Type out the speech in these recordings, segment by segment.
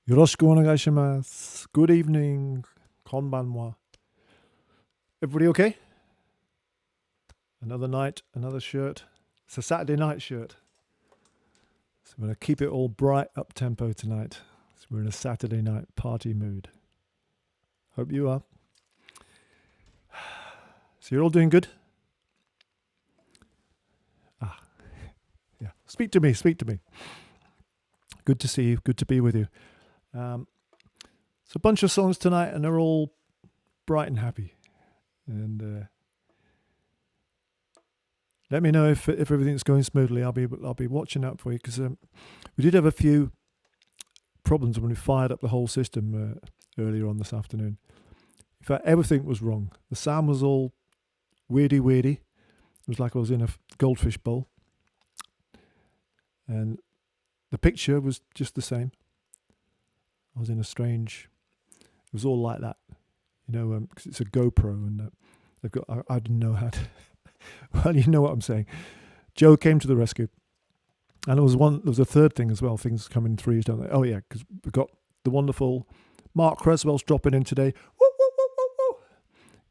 Yoroshiku onegaishimasu. Good evening. Konbanwa. Everybody okay? Another night, another shirt. It's a Saturday night shirt. So we're going to keep it all bright up tempo tonight. So we're in a Saturday night party mood. Hope you are. So you're all doing good? Yeah. Speak to me. Good to see you. Good to be with you. It's a bunch of songs tonight and they're all bright and happy. And let me know if everything's going smoothly. I'll be watching out for you because we did have a few problems when we fired up the whole system earlier on this afternoon. In fact, everything was wrong. The sound was all weirdy. It was like I was in a goldfish bowl, and the picture was just the same. I was in a strange. It was all like that, because it's a GoPro and they've got. I didn't know how to. Well, you know what I'm saying. Joe came to the rescue, and there was a third thing as well. Things come in threes, don't they? Oh yeah, because we've got the wonderful Mark Creswell's dropping in today. Woo, woo, woo, woo, woo.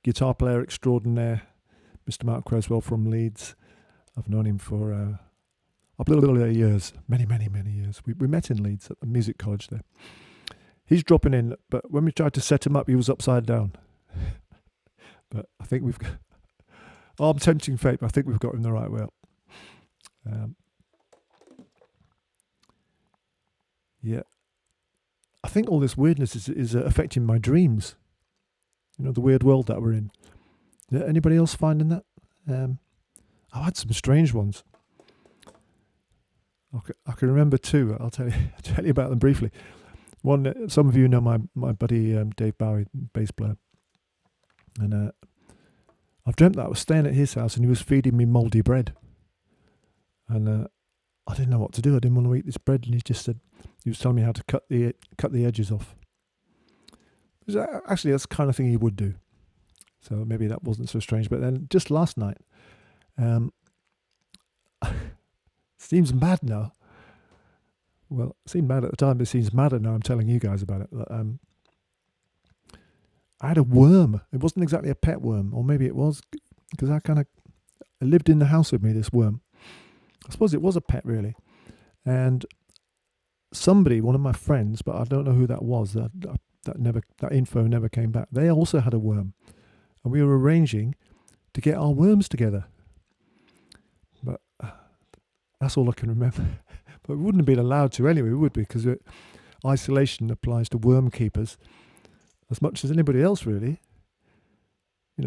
Guitar player extraordinaire, Mr. Mark Creswell from Leeds. I've known him for years, many years. We met in Leeds at the music college there. He's dropping in, but when we tried to set him up, he was upside down. But I think we've got. Oh, I'm tempting fate, but I think we've got him the right way up. Yeah. I think all this weirdness is affecting my dreams. The weird world that we're in. Anybody else finding that? I've had some strange ones. I can remember two. I'll tell you about them briefly. One, some of you know my buddy Dave Bowie, bass player. And I've dreamt that I was staying at his house and he was feeding me mouldy bread. And I didn't know what to do. I didn't want to eat this bread, and he was telling me how to cut the edges off. Actually, that's the kind of thing he would do. So maybe that wasn't so strange. But then just last night, seems mad now. Well, it seemed mad at the time, but it seems madder now. I'm telling you guys about it. I had a worm. It wasn't exactly a pet worm, or maybe it was, because it lived in the house with me, this worm. I suppose it was a pet, really. And somebody, one of my friends, but I don't know who that was, that info never came back. They also had a worm. And we were arranging to get our worms together. But that's all I can remember. But we wouldn't have been allowed to anyway, would we? Because isolation applies to worm keepers as much as anybody else, really.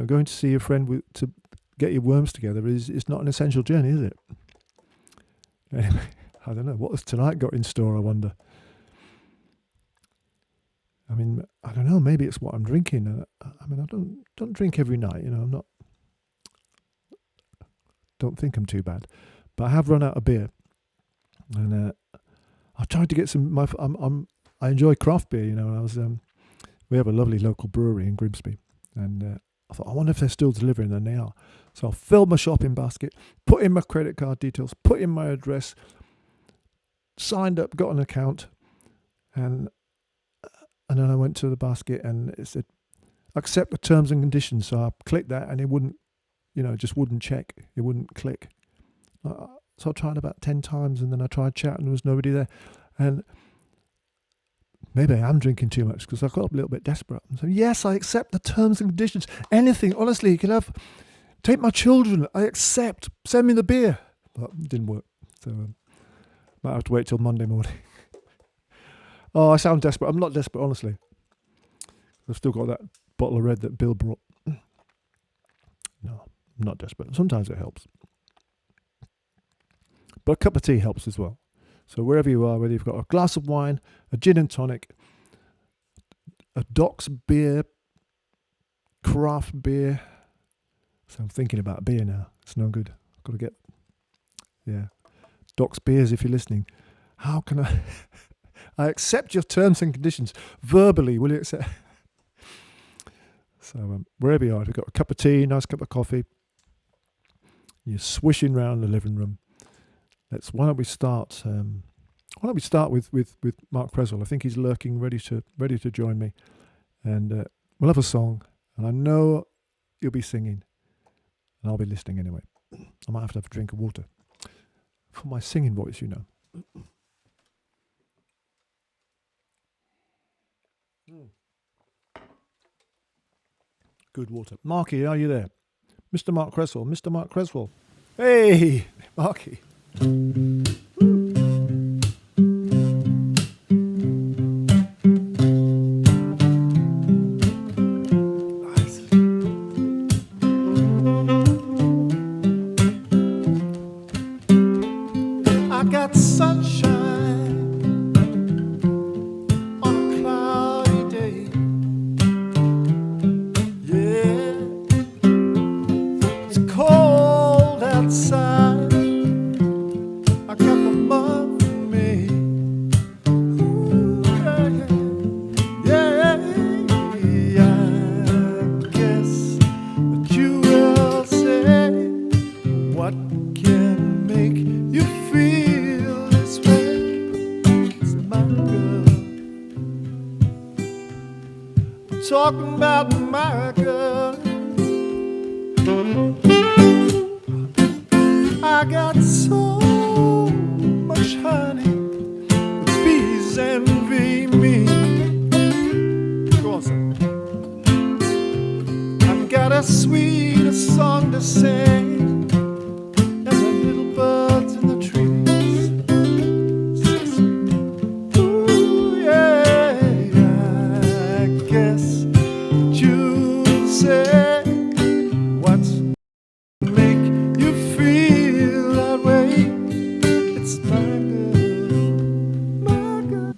Going to see your friend to get your worms together is not an essential journey, is it? Anyway, I don't know. What has tonight got in store, I wonder? I mean, I don't know. Maybe it's what I'm drinking. I don't drink every night. I'm not. Don't think I'm too bad, but I have run out of beer, and I tried to get some. I enjoy craft beer. I was. We have a lovely local brewery in Grimsby, and I thought, I wonder if they're still delivering, and they are. So I filled my shopping basket, put in my credit card details, put in my address, signed up, got an account, and then I went to the basket and it said, accept the terms and conditions. So I clicked that and it wouldn't, just wouldn't check. It wouldn't click. So I tried about 10 times and then I tried chat and there was nobody there. And maybe I am drinking too much because I got a little bit desperate. So yes, I accept the terms and conditions. Anything, honestly, you can have, take my children. I accept. Send me the beer. But it didn't work. So might have to wait till Monday morning. Oh, I sound desperate. I'm not desperate, honestly. I've still got that bottle of red that Bill brought. No, I'm not desperate. Sometimes it helps. But a cup of tea helps as well. So wherever you are, whether you've got a glass of wine, a gin and tonic, a Doc's beer, craft beer. So I'm thinking about beer now. It's no good. I've got to get, Doc's beers if you're listening. How can I... I accept your terms and conditions. Verbally, will you accept? So wherever you are, if you've got a cup of tea, nice cup of coffee, you're swishing around the living room. Why don't we start Why don't we start with Mark Creswell? I think he's lurking, ready to join me, and we'll have a song. And I know you'll be singing, and I'll be listening anyway. I might have to have a drink of water for my singing voice, you know. Good water. Marky, are you there? Mr. Mark Creswell. Mr. Mark Creswell. Hey, Marky. Nice. I got sunshine on a cloudy day. Yeah, it's cold outside. I got the mud for me. Ooh, yeah, I guess that you will say, what can make you feel this way? It's my girl. I'm talking about my girl. I got so much honey, the bees envy me. Go on, son. I've got a sweet song to sing, and the little birds in the trees. So sweet. Ooh, yeah, I guess that you'll say, what's make you feel that way? It's my girl, my girl.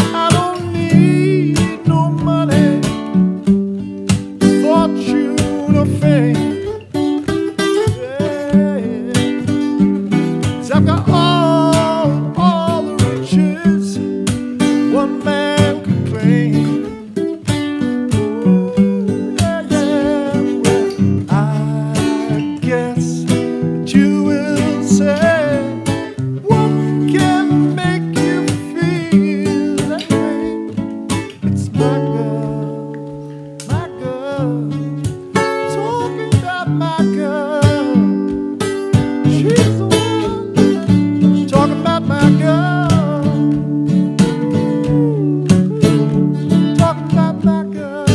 I don't need no money, fortune or fame. Yeah, 'cause I've got all the riches one man could claim. Ooh, yeah, well, I guess that you will say, what can make you feel that way? It's my girl, talking about my girl. She's the one, talking about my girl, talking about my girl.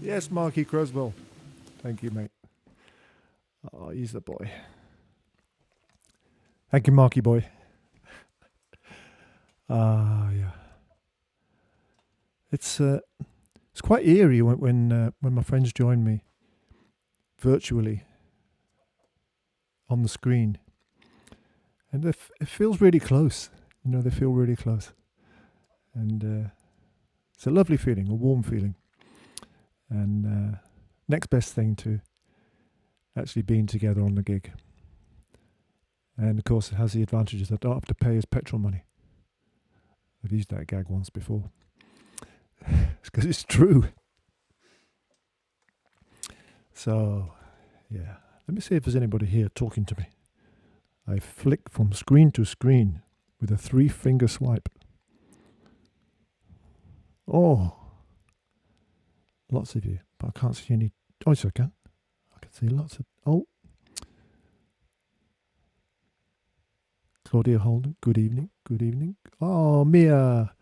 Yes, Marky Creswell. Thank you, mate. Oh, he's the boy. Thank you, Marky boy. Yeah. It's quite eerie when my friends join me virtually on the screen, and it feels really close. You know, they feel really close, and it's a lovely feeling, a warm feeling, and next best thing to actually being together on the gig. And of course, it has the advantages that I don't have to pay his petrol money. I've used that gag once before. It's because it's true. So, yeah. Let me see if there's anybody here talking to me. I flick from screen to screen with a 3-finger swipe. Oh, lots of you, but I can't see any. Oh, yes, I can. I can see lots of. Oh, Claudia Holden, good evening. Good evening. Oh, Mia.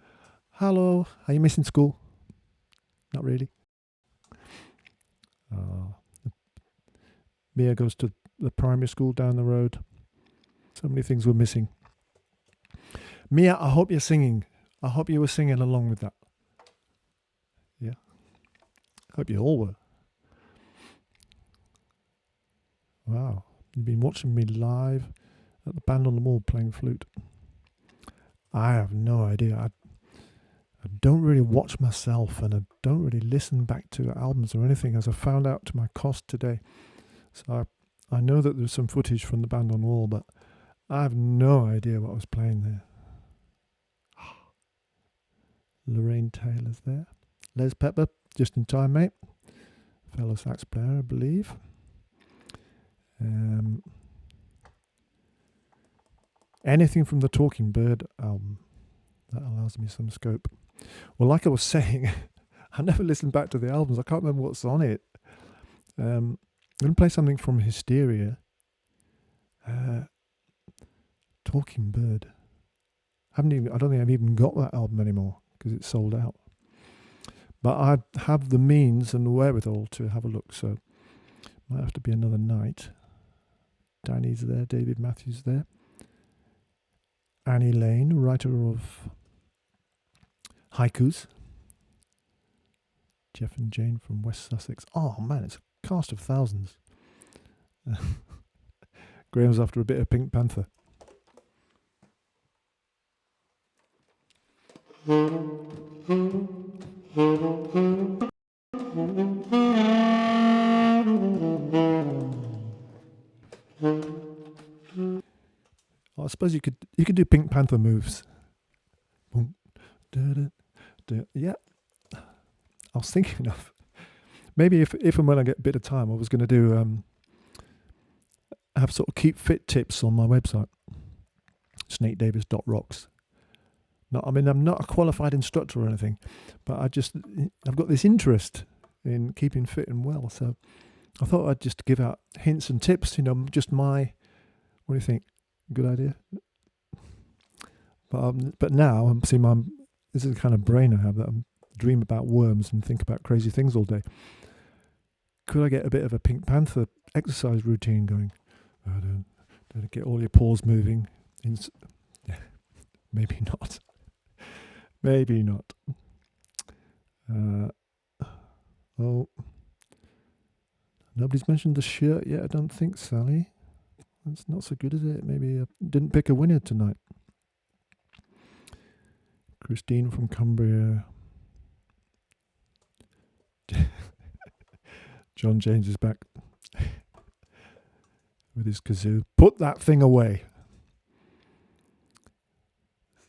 Hello. Are you missing school? Not really. Mia goes to the primary school down the road. So many things we're missing. Mia, I hope you're singing. I hope you were singing along with that. Yeah. Hope you all were. Wow. You've been watching me live at the Band on the Wall playing flute. I have no idea. I don't really watch myself, and I don't really listen back to albums or anything, as I found out to my cost today. So I know that there's some footage from the Band on the Wall, but I have no idea what I was playing there. Lorraine Taylor's there. Les Pepper, just in time, mate. Fellow sax player, I believe. Anything from the Talking Bird album. That allows me some scope. Well, like I was saying, I never listened back to the albums. I can't remember what's on it. I'm going to play something from Hysteria. Talking Bird. I don't think I've even got that album anymore because it's sold out. But I have the means and the wherewithal to have a look, so might have to be another night. Danny's there, David Matthews there. Annie Lane, writer of Haikus. Jeff and Jane from West Sussex. Oh man, it's a cast of thousands. Graham's after a bit of Pink Panther. I suppose you could do Pink Panther moves. Yeah. I was thinking of maybe if and when I get a bit of time, I was going to do have sort of keep fit tips on my website, snakedavis.rocks. I'm not a qualified instructor or anything, but I've got this interest in keeping fit and well. So I thought I'd just give out hints and tips. Just what do you think? Good idea. But now I'm seeing this is the kind of brain I have, that I dream about worms and think about crazy things all day. Could I get a bit of a Pink Panther exercise routine going? Get all your paws moving. Maybe not. Maybe not. Nobody's mentioned the shirt yet, I don't think, Sally. That's not so good, is it? Maybe I didn't pick a winner tonight. Christine from Cumbria. John James is back with his kazoo. Put that thing away.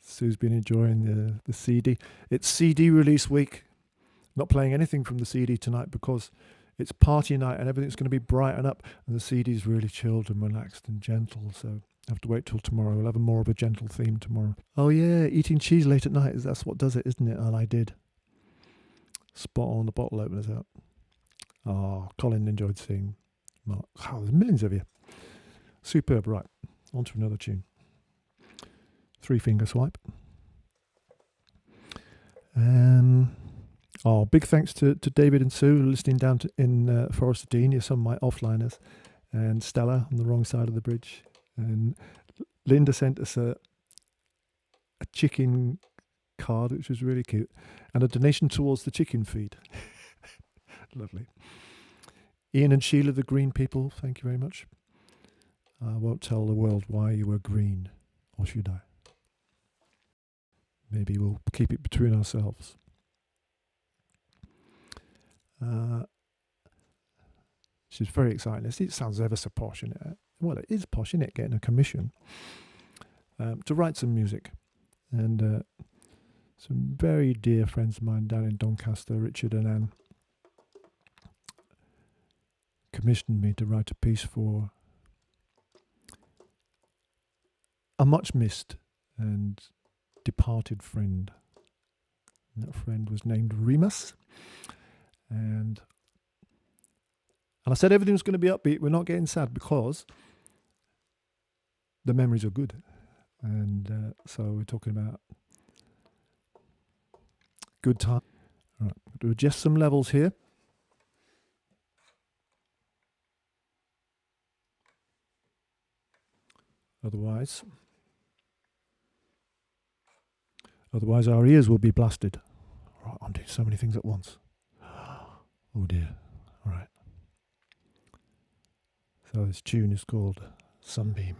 Sue's been enjoying the CD. It's CD release week. Not playing anything from the CD tonight because it's party night and everything's going to be bright and up, and the CD's really chilled and relaxed and gentle. So I have to wait till tomorrow. We'll have more of a gentle theme tomorrow. Oh yeah, eating cheese late at night, that's what does it, isn't it? And I did. Spot on, the bottle openers out. Oh, Colin enjoyed seeing Mark. Oh, there's millions of you. Superb. Right, on to another tune. 3-finger swipe. Big thanks to David and Sue listening down in Forest of Dean. You're some of my offliners. And Stella on the wrong side of the bridge. And Linda sent us a chicken card, which was really cute, and a donation towards the chicken feed. Lovely. Ian and Sheila, the green people, thank you very much. I won't tell the world why you were green, or should I? Maybe we'll keep it between ourselves. She's very excited. It sounds ever so posh, innit? Well, it is posh, innit? Getting a commission to write some music. And some very dear friends of mine down in Doncaster, Richard and Anne, commissioned me to write a piece for a much missed and departed friend. And that friend was named Remus. And I said everything was going to be upbeat. We're not getting sad because the memories are good. And so we're talking about good time. All right, we'll adjust some levels here. Otherwise our ears will be blasted. Right, I'm doing so many things at once. Oh dear. All right. So this tune is called Sunbeam.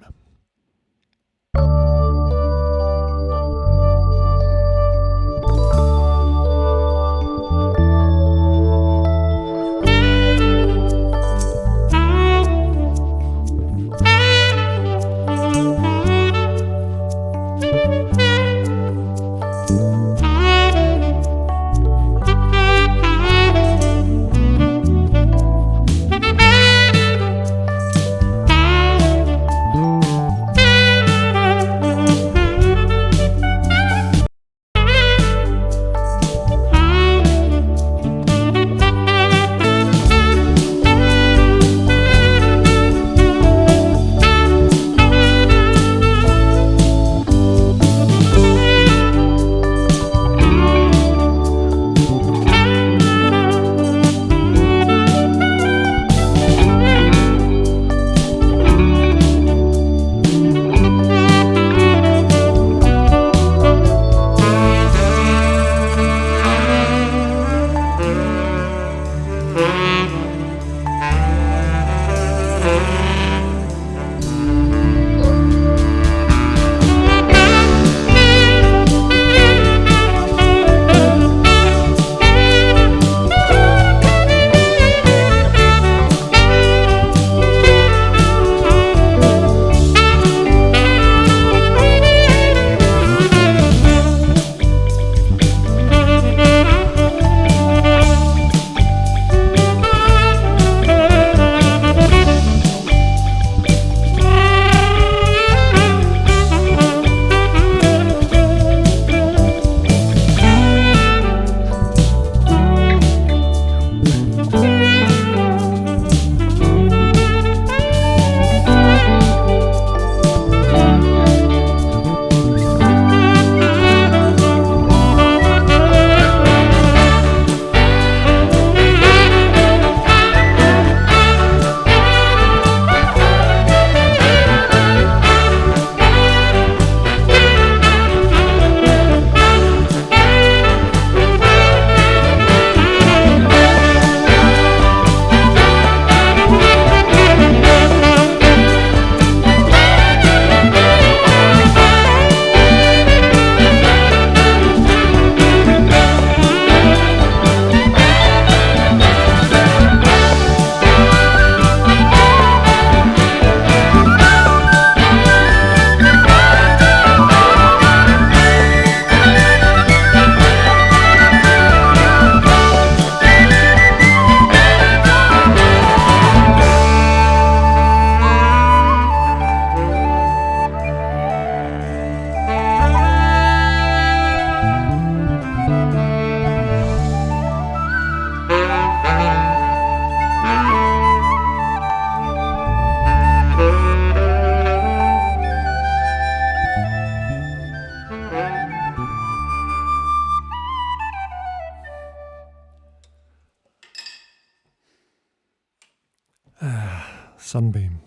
Sunbeam.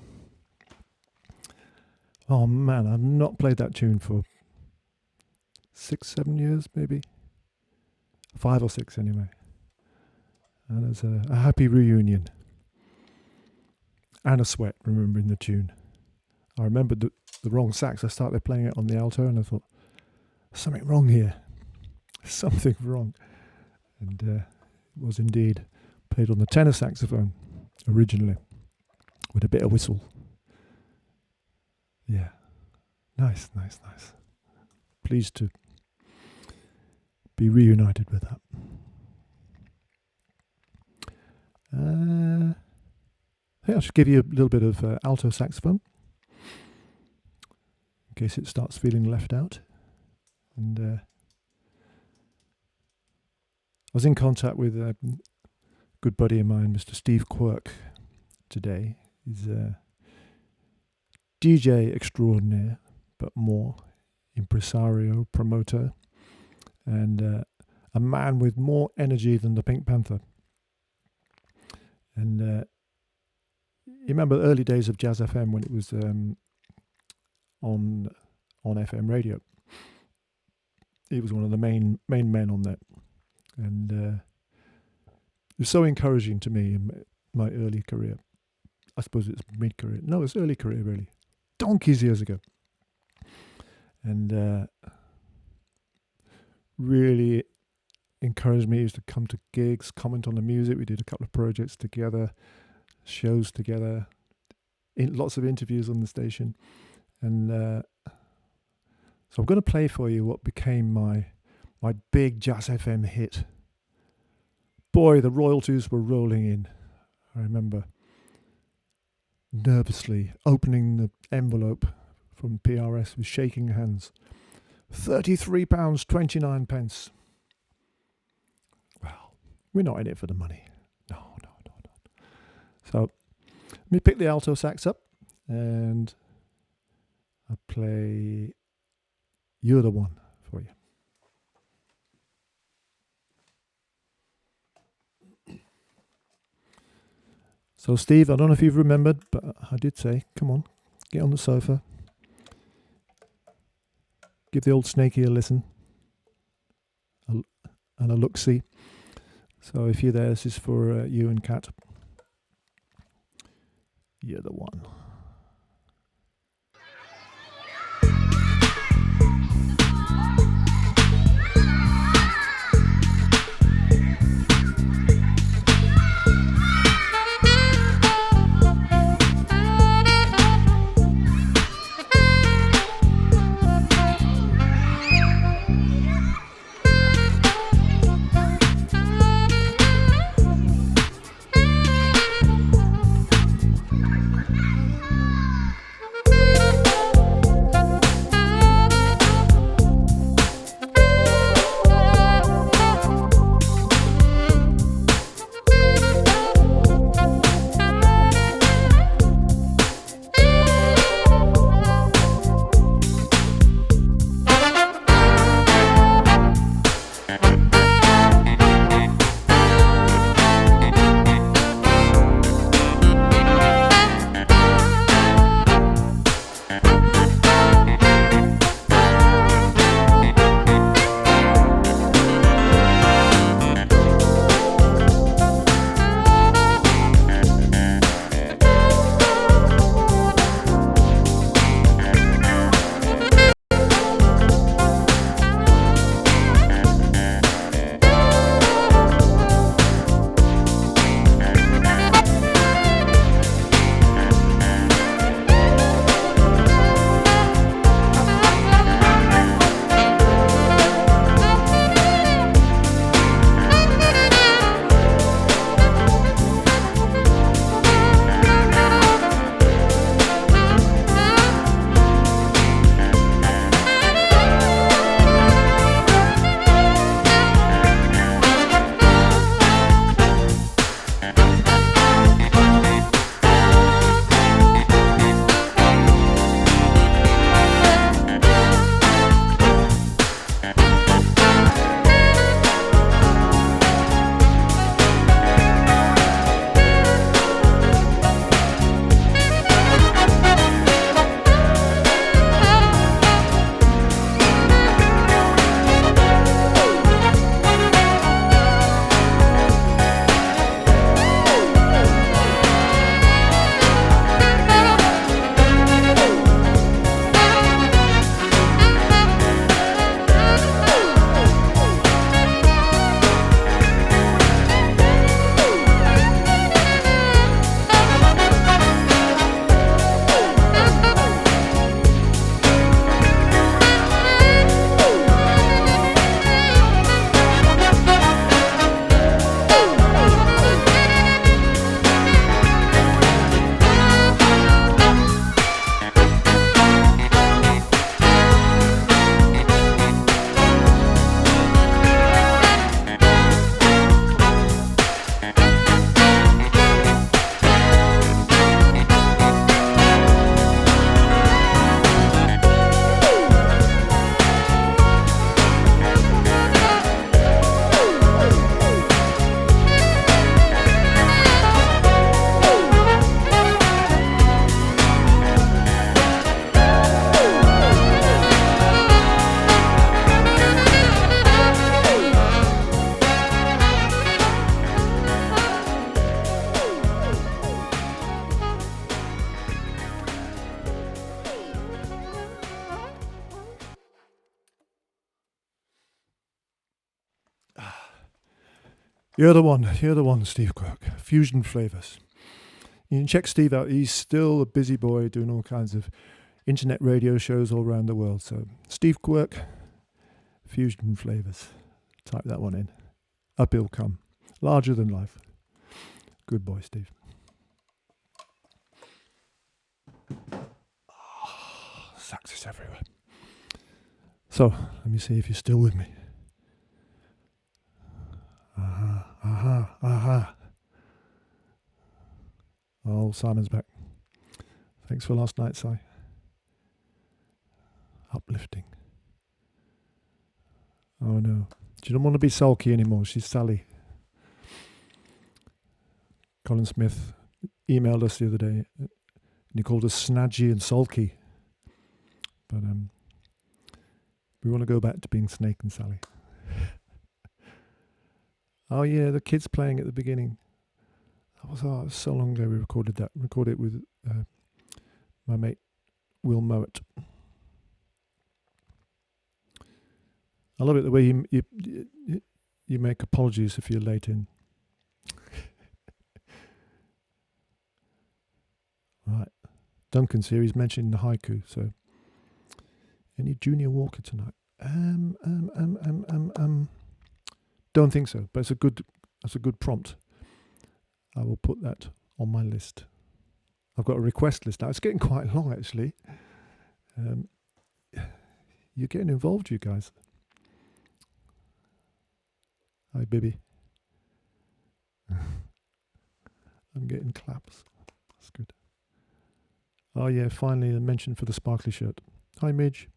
Oh man, I've not played that tune for 6-7 years, maybe 5 or 6 anyway. And it's a happy reunion and a sweat remembering the tune. I remembered the wrong sax. I started playing it on the alto and I thought, something wrong here. Something wrong. And it was indeed played on the tenor saxophone originally with a bit of whistle. Yeah. Nice. Pleased to be reunited with that. I think I should give you a little bit of alto saxophone. in case it starts feeling left out. And I was in contact with a good buddy of mine, Mr. Steve Quirk, today. He's a DJ extraordinaire, but more impresario, promoter, and a man with more energy than the Pink Panther. And you remember the early days of Jazz FM when it was on FM radio. He was one of the main men on that, and it was so encouraging to me in my early career. I suppose it's mid-career. No, it's early career, really. Donkeys years ago. And really encouraged me. He used to come to gigs, comment on the music. We did a couple of projects together, shows together, lots of interviews on the station. And so I'm going to play for you what became my big Jazz FM hit. Boy, the royalties were rolling in. I remember nervously opening the envelope from PRS with shaking hands. £33.29. Well, we're not in it for the money. No. So let me pick the alto sax up and I'll play You're the One for you. So Steve, I don't know if you've remembered, but I did say, come on, get on the sofa. Give the old Snakey a listen and a look-see. So if you're there, this is for you and Kat. You're the one. You're the one, Steve Quirk. Fusion Flavors. You can check Steve out. He's still a busy boy doing all kinds of internet radio shows all around the world. So, Steve Quirk, Fusion Flavors. Type that one in. Up he'll come. Larger than life. Good boy, Steve. Oh, saxes everywhere. So, let me see if you're still with me. Aha, aha, aha. Oh, Simon's back. Thanks for last night, Si. Uplifting. Oh no. She don't want to be sulky anymore. She's Sally. Colin Smith emailed us the other day and he called us snadgy and sulky. But we want to go back to being Snake and Sally. Oh yeah, the kids playing at the beginning. That was so long ago we recorded that. Recorded it with my mate Will Mowat. I love it the way you make apologies if you're late in. Right. Duncan's here. He's mentioning the haiku. So, any Junior Walker tonight? Don't think so. But that's a good prompt. I will put that on my list. I've got a request list now. It's getting quite long, actually. You're getting involved, you guys. Hi, baby. I'm getting claps. That's good. Oh, yeah, finally a mention for the sparkly shirt. Hi, Midge.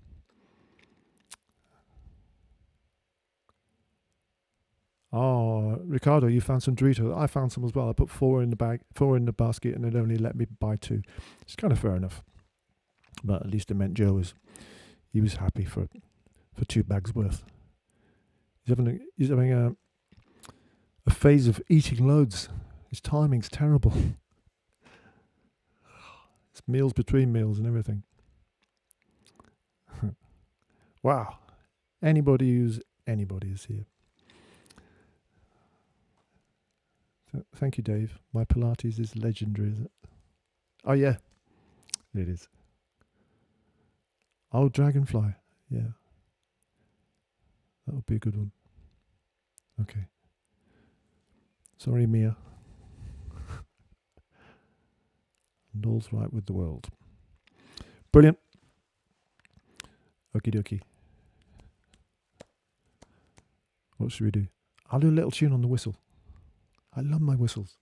Oh, Ricardo, you found some Doritos. I found some as well. I put 4 in the basket, and it only let me buy 2. It's kind of fair enough. But at least it meant Joe was happy for 2 bags worth. He's having a phase of eating loads. His timing's terrible. It's meals between meals and everything. Wow. Anybody is here. Thank you, Dave. My Pilates is legendary, is it? Oh, yeah. It is. Oh, Dragonfly. Yeah. That would be a good one. Okay. Sorry, Mia. And all's right with the world. Brilliant. Okie dokie. What should we do? I'll do a little tune on the whistle. I love my whistles.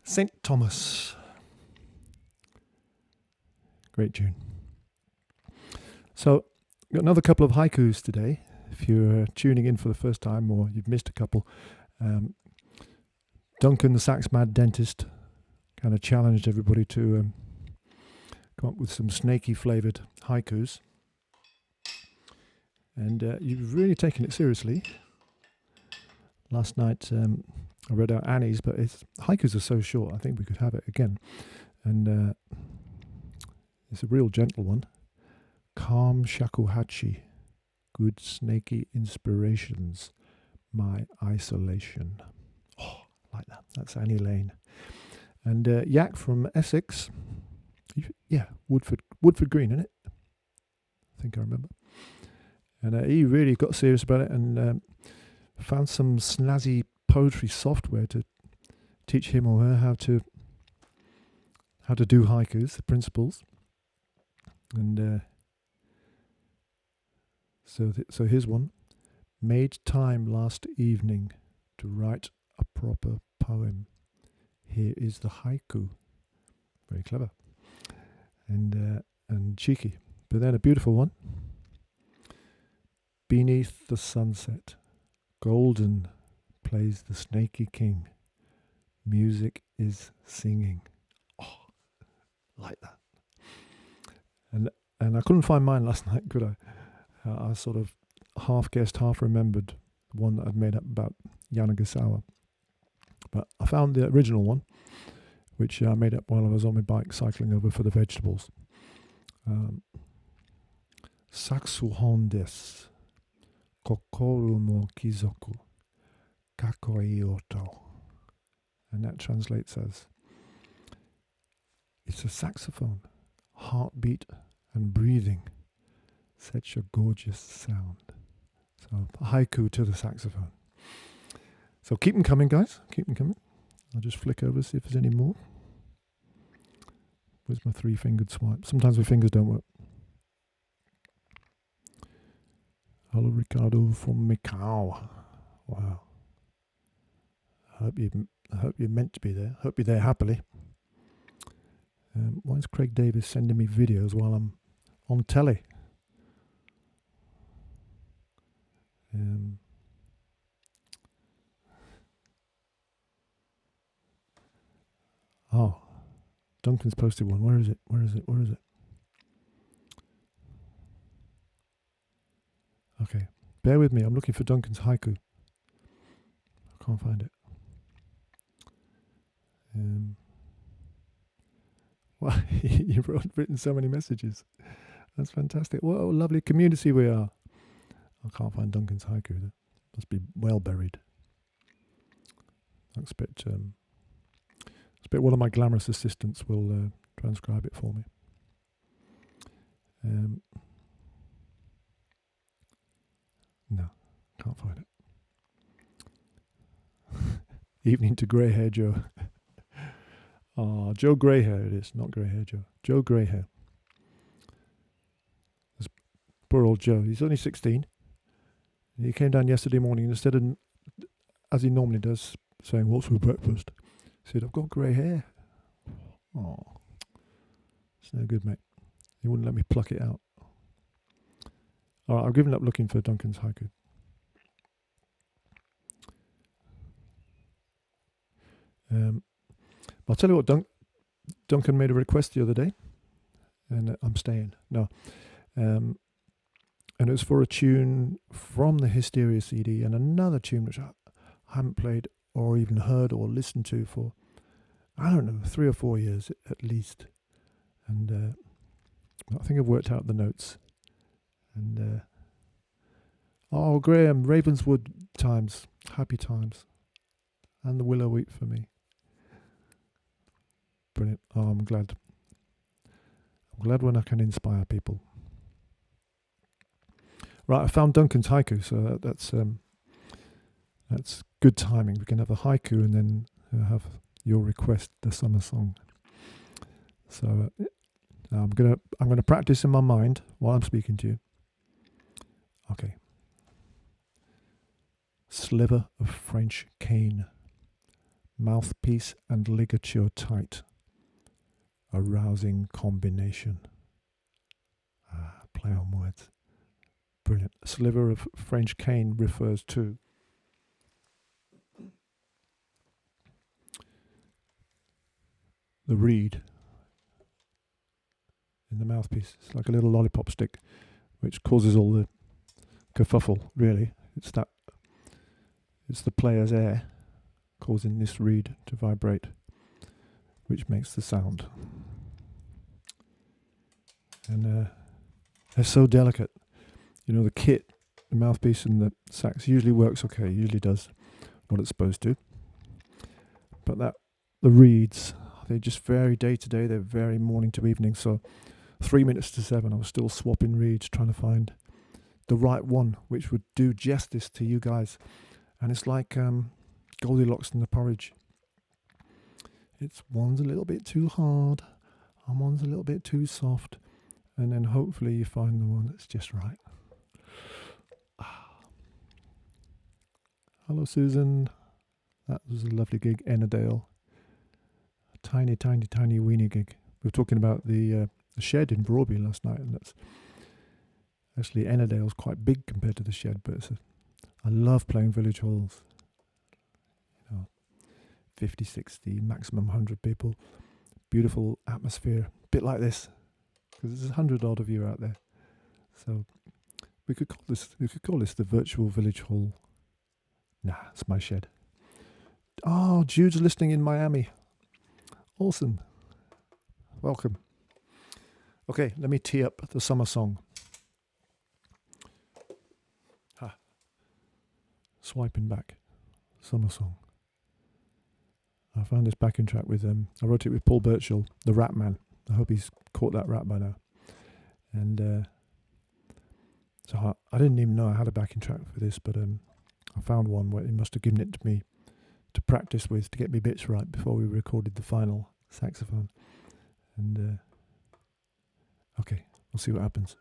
St. Thomas. Great tune. So, got another couple of haikus today. If you're tuning in for the first time or you've missed a couple, Duncan, the sax mad dentist, kind of challenged everybody to come up with some snaky flavoured haikus. And you've really taken it seriously. Last night I read out Annie's, but haikus are so short, I think we could have it again. And it's a real gentle one. Calm shakuhachi, good snaky inspirations, my isolation. Oh, like that. That's Annie Lane. And Yak from Essex. Woodford Green, isn't it? I think I remember. And he really got serious about it and found some snazzy poetry software to teach him or her how to do haikus, the principles. And so here's one. Made time last evening to write a proper poem. Here is the haiku. Very clever. And cheeky. But then a beautiful one. Beneath the sunset, golden plays the snaky king. Music is singing. Oh, like that. And I couldn't find mine last night, could I? I sort of half guessed, half remembered the one that I'd made up about Yanagisawa. But I found the original one, which I made up while I was on my bike cycling over for the vegetables. Saxuhon desu. Kokoru mo kizoku. Kakoi oto. And that translates as, it's a saxophone, heartbeat and breathing. Such a gorgeous sound. So, haiku to the saxophone. So keep them coming, guys. Keep them coming. I'll just flick over, see if there's any more. Where's my 3-fingered swipe? Sometimes my fingers don't work. Hello, Ricardo from Macau. Wow. I hope you're meant to be there. Hope you're there happily. Why is Craig Davis sending me videos while I'm on telly? Duncan's posted one. Where is it? Okay, bear with me. I'm looking for Duncan's haiku. I can't find it. Well, you've written so many messages. That's fantastic. What a lovely community we are. I can't find Duncan's haiku. That must be well buried. I expect one of my glamorous assistants will transcribe it for me. No, can't find it. Evening to grey hair Joe. Joe Greyhair it is, not grey hair Joe. Joe Greyhair. Poor old Joe. He's only 16. He came down yesterday morning and instead of, as he normally does, saying, "What's for breakfast?" he said, "I've got grey hair." Oh, it's no good, mate. He wouldn't let me pluck it out. All right, I've given up looking for Duncan's haiku. I'll tell you what, Duncan made a request the other day, and I'm staying. No. And it was for a tune from the Hysteria CD and another tune which I haven't played or even heard or listened to for, I don't know, 3 or 4 years at least. And I think I've worked out the notes. And, Graham, Ravenswood times, happy times. And the Willow Wheat for me. Brilliant. I'm glad. I'm glad when I can inspire people. Right, I found Duncan's haiku, so that's good timing. We can have a haiku and then have your request, the summer song. So I'm gonna practice in my mind while I'm speaking to you. Okay. Sliver of French cane, Mouthpiece and ligature tight. A rousing combination. Play on words. Brilliant. A sliver of French cane refers to the reed in the mouthpiece. It's like a little lollipop stick, which causes all the kerfuffle, really. It's the player's air causing this reed to vibrate, which makes the sound. And they're so delicate. You know, the kit, the mouthpiece and the sax usually works okay, usually does what it's supposed to. But the reeds, they just vary day to day, they vary morning to evening. So 3 minutes to 7, I was still swapping reeds, trying to find the right one which would do justice to you guys. And it's like Goldilocks and the porridge. It's one's a little bit too hard and one's a little bit too soft, and then hopefully you find the one that's just right. Hello Susan, that was a lovely gig. Ennerdale, a tiny weenie gig. We were talking about the shed in Broadby last night, and that's actually Ennerdale's quite big compared to the shed, but I love playing village halls. 50, 60, maximum 100 people. Beautiful atmosphere. Bit like this, because there's 100 odd of you out there. So we could call this the virtual village hall. Nah, it's my shed. Oh, Jude's listening in Miami. Awesome. Welcome. Okay, let me tee up the summer song. Swiping back. Summer song. I found this backing track with I wrote it with Paul Birchall, the rap man. I hope he's caught that rap by now. And so I didn't even know I had a backing track for this, but I found one where he must have given it to me to practice with, to get me bits right before we recorded the final saxophone. And okay, we'll see what happens.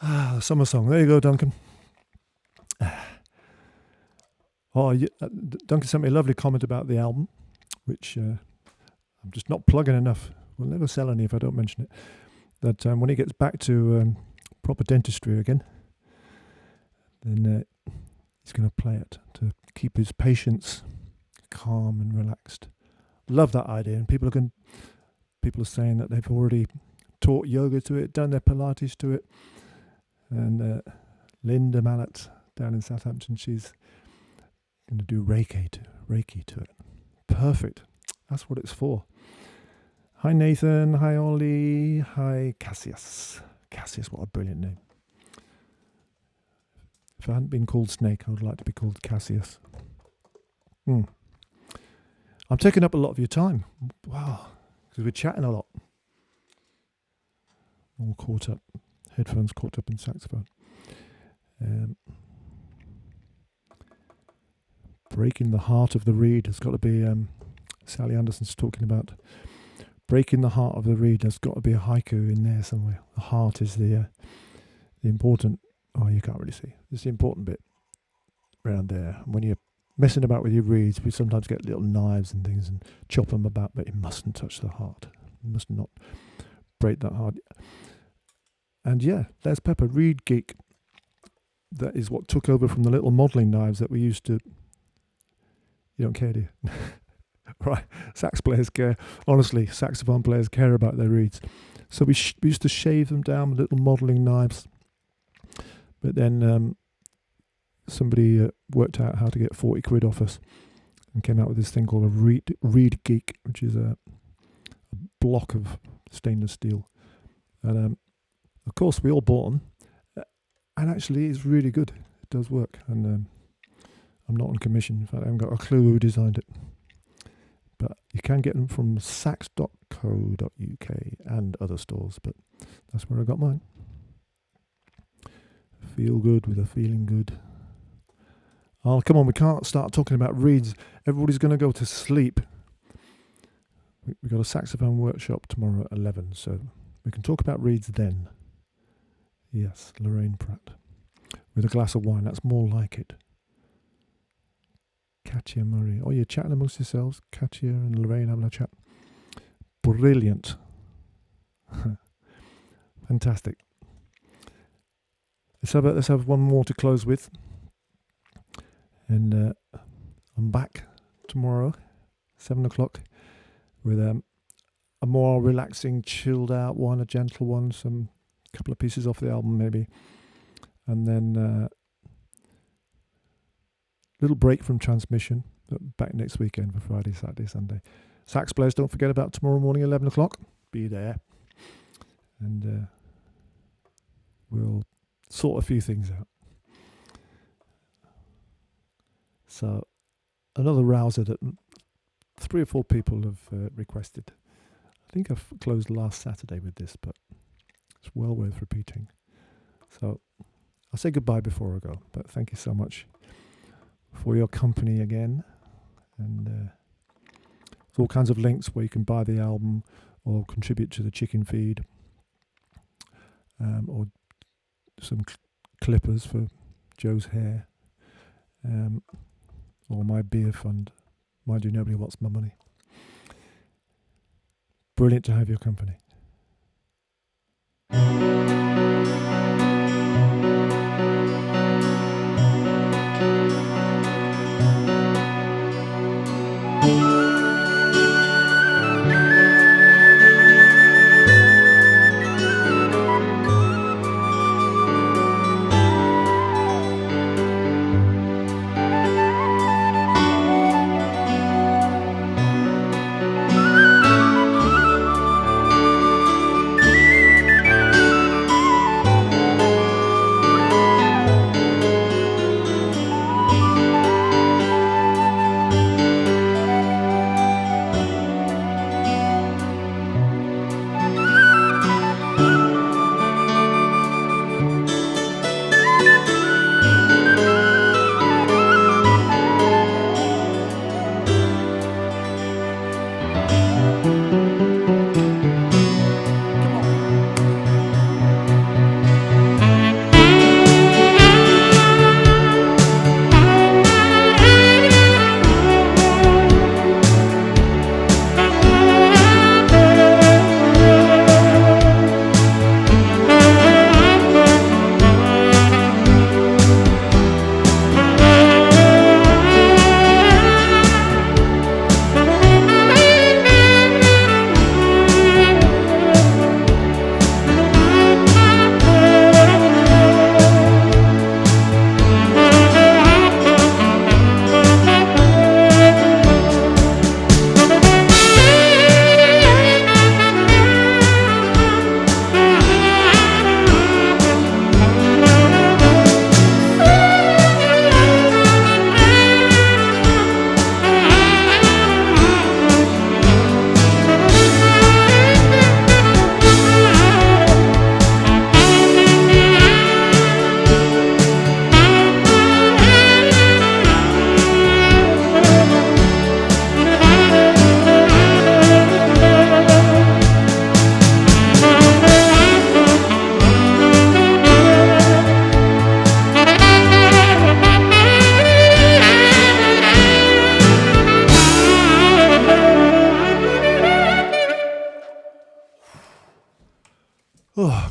The summer song. There you go, Duncan. Duncan sent me a lovely comment about the album, which I'm just not plugging enough. We'll never sell any if I don't mention it. That when he gets back to proper dentistry again, then he's going to play it to keep his patients calm and relaxed. Love that idea, and people are saying that they've already taught yoga to it, done their Pilates to it, and Linda Mallet down in Southampton, she's going to do Reiki to it. Perfect. That's what it's for. Hi Nathan, hi Ollie, hi Cassius. Cassius, what a brilliant name. If I hadn't been called Snake, I would like to be called Cassius. I'm taking up a lot of your time. Wow, because we're chatting a lot. All caught up, headphones caught up in saxophone. Breaking the heart of the reed has got to be, Sally Anderson's talking about breaking the heart of the reed. There's got to be a haiku in there somewhere. The heart is the important, you can't really see. It's the important bit around there. When you're messing about with your reeds, we sometimes get little knives and things and chop them about, but you mustn't touch the heart. You must not break that heart. And yeah, Les Pepper, Reed Geek. That is what took over from the little modelling knives that we used to... You don't care, do you? Right, sax players care. Honestly, saxophone players care about their reeds. So we used to shave them down with little modelling knives. But then somebody worked out how to get 40 quid off us and came out with this thing called a Reed Geek, which is a block of stainless steel. And of course, we all bought them. And actually, it's really good. It does work. And I'm not on commission. In fact, I haven't got a clue who designed it. But you can get them from sax.co.uk and other stores. But that's where I got mine. Feel good with a feeling good. Oh, come on, we can't start talking about reeds. Everybody's going to go to sleep. We've got a saxophone workshop tomorrow at 11, so we can talk about reeds then. Yes, Lorraine Pratt. With a glass of wine, that's more like it. Katia Murray. Oh, you're chatting amongst yourselves? Katia and Lorraine having a chat. Brilliant. Fantastic. Let's have one more to close with. And I'm back tomorrow, 7 o'clock, with a more relaxing, chilled out one, a gentle one, some couple of pieces off the album maybe. And then little break from transmission, back next weekend for Friday, Saturday, Sunday. Sax players, don't forget about tomorrow morning, 11 o'clock. Be there. And we'll sort a few things out. So, another rouser that 3 or 4 people have requested. I think I've closed last Saturday with this, but it's well worth repeating. So, I'll say goodbye before I go, but thank you so much for your company again. And there's all kinds of links where you can buy the album or contribute to the chicken feed, or some clippers for Joe's hair, or my beer fund. Mind you, nobody wants my money. Brilliant to have your company.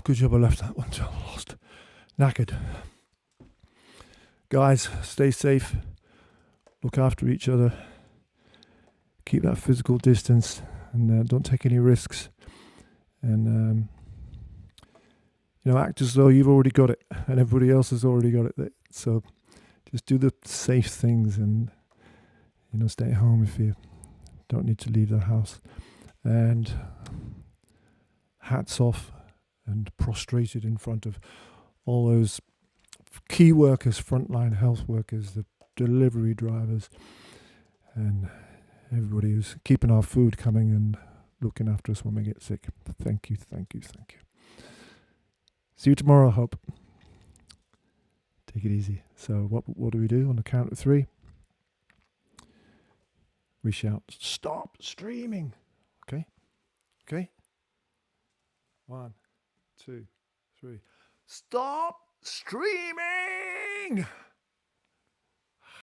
good job I left that one till I lost. Knackered. Guys, stay safe. Look after each other. Keep that physical distance, and don't take any risks. And act as though you've already got it, and everybody else has already got it. So just do the safe things, and stay at home if you don't need to leave the house. And hats off and prostrated in front of all those key workers, frontline health workers, the delivery drivers, and everybody who's keeping our food coming and looking after us when we get sick. Thank you, thank you, thank you. See you tomorrow, I hope. Take it easy. So what do we do on the count of 3? We shout, stop streaming. Okay? 1, 2, 3. Stop streaming!